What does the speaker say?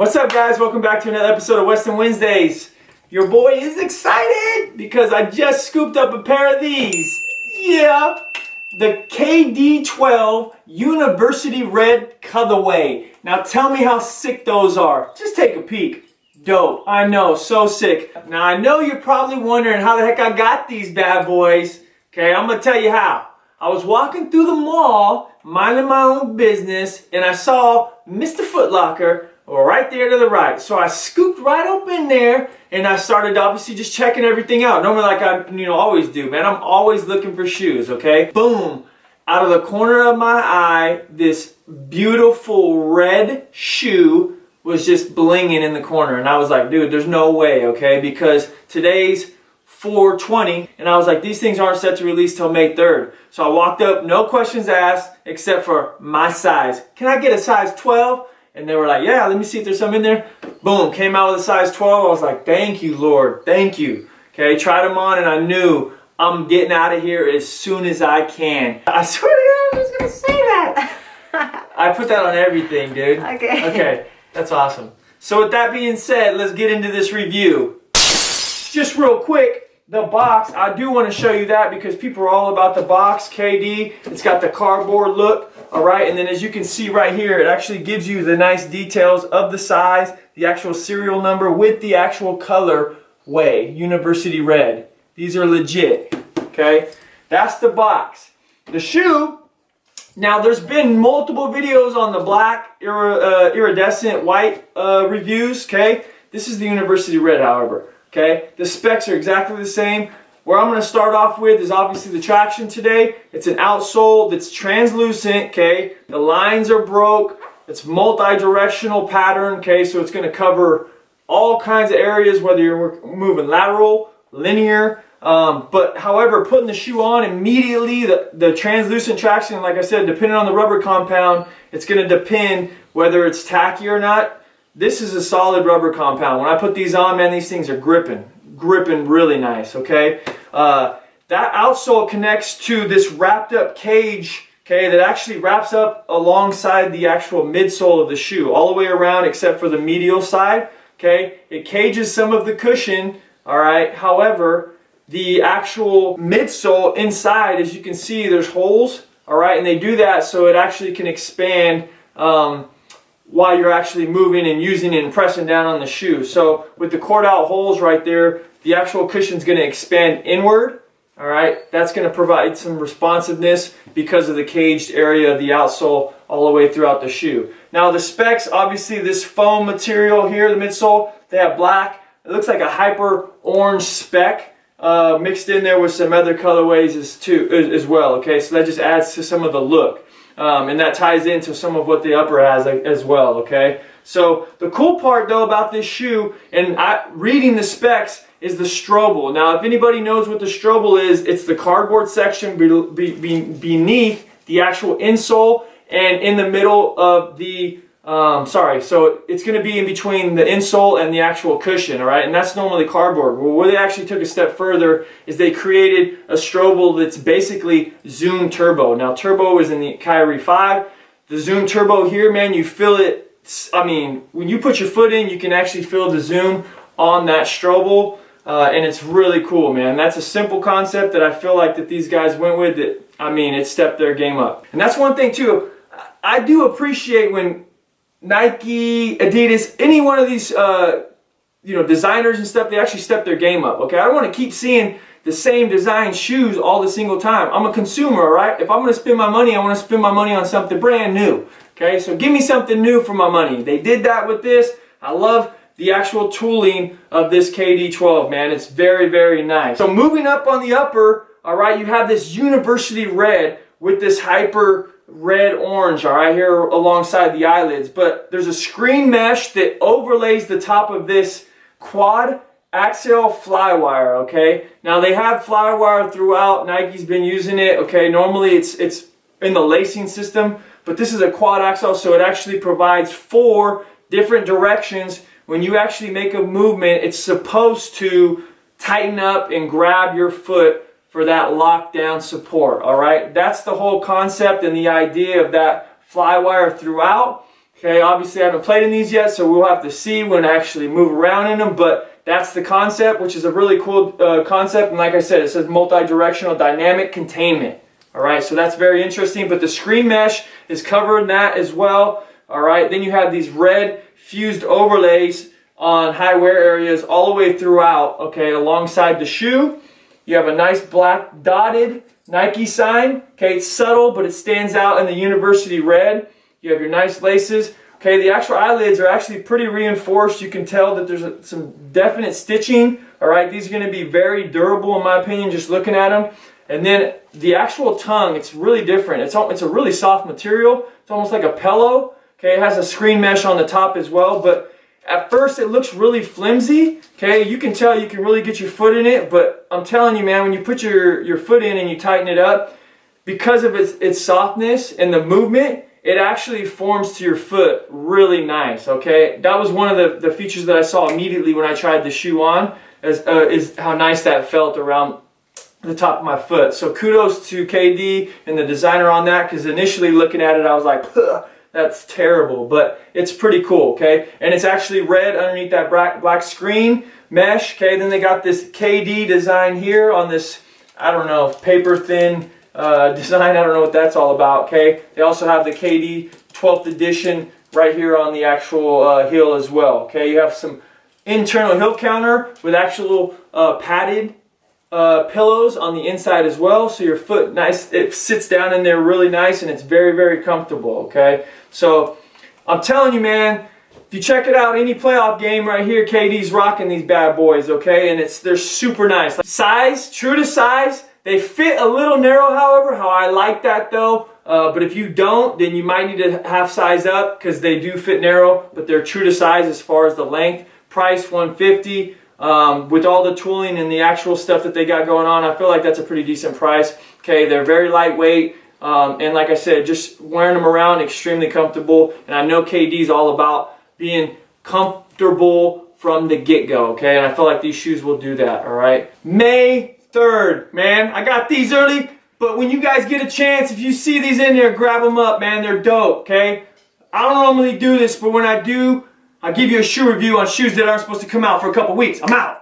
What's up, guys? Welcome back to another episode of Weston Wednesdays. Your boy is excited because I just scooped up a pair of these. Yeah, the KD12 University Red Colorway. Now tell me how sick those are. Just take a peek. Dope. I know, so sick. Now I know you're probably wondering how the heck I got these bad boys. Okay, I'm gonna tell you how. I was walking through the mall, minding my own business, and I saw Mr. Foot Locker right there to the right. So I scooped right up in there and I started obviously just checking everything out. Normally like I always do, man. I'm always looking for shoes, okay? Boom. Out of the corner of my eye, this beautiful red shoe was just blinging in the corner. And I was like, dude, there's no way, okay? Because today's 4/20 and I was like, these things aren't set to release till May 3rd. So I walked up, no questions asked, except for my size. Can I get a size 12? And they were like, yeah, let me see if there's some in there. Boom, came out with a size 12. I was like, thank you, Lord, thank you. Okay, tried them on and I knew I'm getting out of here as soon as I can. I swear to God, I was gonna say that. I put that on everything, dude. Okay, that's awesome. So with that being said, let's get into this review. Just real quick, the box, I do want to show you that because people are all about the box, KD. It's got the cardboard look, all right? And then as you can see right here, it actually gives you the nice details of the size, the actual serial number with the actual color way, University Red. These are legit, okay? That's the box. The shoe, now there's been multiple videos on the black iridescent white reviews, okay? This is the University Red, however. Okay, the specs are exactly the same. Where I'm going to start off with is obviously the traction today. It's an outsole that's translucent, okay? The lines are broke. It's multi-directional pattern, okay? So it's going to cover all kinds of areas, whether you're moving lateral, linear. But however, putting the shoe on immediately, the translucent traction, like I said, depending on the rubber compound, it's going to depend whether it's tacky or not. This is a solid rubber compound. When I put these on, man, these things are gripping really nice, okay? That outsole connects to this wrapped up cage, okay, that actually wraps up alongside the actual midsole of the shoe, all the way around except for the medial side, okay? It cages some of the cushion, all right? However, the actual midsole inside, as you can see, there's holes, all right? And they do that so it actually can expand while you're actually moving and using it and pressing down on the shoe. So with the cord out holes right there, the actual cushion is going to expand inward. All right, that's going to provide some responsiveness because of the caged area of the outsole all the way throughout the shoe. Now the specs, obviously this foam material here, the midsole, they have black. It looks like a hyper orange speck mixed in there with some other colorways as well. Okay, so that just adds to some of the look. And that ties into some of what the upper has as well, okay? So the cool part though about this shoe, and reading the specs, is the Strobel. Now if anybody knows what the Strobel is, it's the cardboard section beneath the actual insole and in the middle of the, so it's going to be in between the insole and the actual cushion, all right? And that's normally cardboard. Well, where they actually took a step further is they created a Strobel that's basically Zoom Turbo. Now, Turbo is in the Kyrie 5. The Zoom Turbo here, man, you feel it. I mean, when you put your foot in, you can actually feel the zoom on that Strobel, and it's really cool, man. That's a simple concept that I feel like that these guys went with. That, I mean, it stepped their game up. And that's one thing, too. I do appreciate when Nike, Adidas, any one of these designers and stuff, they actually step their game up, okay? I don't want to keep seeing the same design shoes all the single time. I'm a consumer, all right? If I'm going to spend my money, I want to spend my money on something brand new, okay? So give me something new for my money. They did that with this. I love the actual tooling of this KD12, man. It's very, very nice. So moving up on the upper, all right, you have this University Red with this hyper red orange, all right, here alongside the eyelids. But there's a screen mesh that overlays the top of this quad axial flywire, okay? Now they have flywire throughout. Nike's been using it, okay? Normally it's in the lacing system, but this is a quad axial, so it actually provides 4 different directions. When you actually make a movement, it's supposed to tighten up and grab your foot for that lockdown support, all right? That's the whole concept and the idea of that flywire throughout. Okay, obviously I haven't played in these yet, so we'll have to see when I actually move around in them, but that's the concept, which is a really cool concept. And like I said, it says multi-directional dynamic containment. All right, so that's very interesting, but the screen mesh is covering that as well. All right, then you have these red fused overlays on high wear areas all the way throughout, okay, alongside the shoe. You have a nice black dotted Nike sign. Okay, it's subtle, but it stands out in the university red. You have your nice laces. Okay, the actual eyelids are actually pretty reinforced. You can tell that there's some definite stitching. All right, these are going to be very durable in my opinion, just looking at them. And then the actual tongue, it's really different. It's a really soft material. It's almost like a pillow. Okay, it has a screen mesh on the top as well, but at first it looks really flimsy. Okay, you can tell you can really get your foot in it, but I'm telling you, man, when you put your foot in and you tighten it up, because of its softness and the movement, it actually forms to your foot really nice. Okay, that was one of the features that I saw immediately when I tried the shoe on, is how nice that felt around the top of my foot. So kudos to KD and the designer on that, because initially looking at it I was like, that's terrible, but it's pretty cool. Okay, and it's actually red underneath that black screen mesh. Okay, then they got this KD design here on this, I don't know, paper thin design. I don't know what that's all about. Okay, they also have the KD 12th edition right here on the actual heel as well. Okay, you have some internal heel counter with actual padded pillows on the inside as well, so your foot it sits down in there really nice, and it's very, very comfortable. Okay, so I'm telling you, man, if you check it out, any playoff game right here, KD's rocking these bad boys. Okay, and they're super nice. Size, true to size. They fit a little narrow, however. How I like that though. But if you don't, then you might need to half size up, because they do fit narrow, but they're true to size as far as the length. Price $150. With all the tooling and the actual stuff that they got going on, I feel like that's a pretty decent price. Okay, they're very lightweight, and like I said, just wearing them around, extremely comfortable. And I know KD's all about being comfortable from the get-go. Okay, and I feel like these shoes will do that. All right, May 3rd, man. I got these early, but when you guys get a chance, if you see these in there, grab them up, man. They're dope. Okay, I don't normally do this, but when I do, I'll give you a shoe review on shoes that aren't supposed to come out for a couple weeks. I'm out.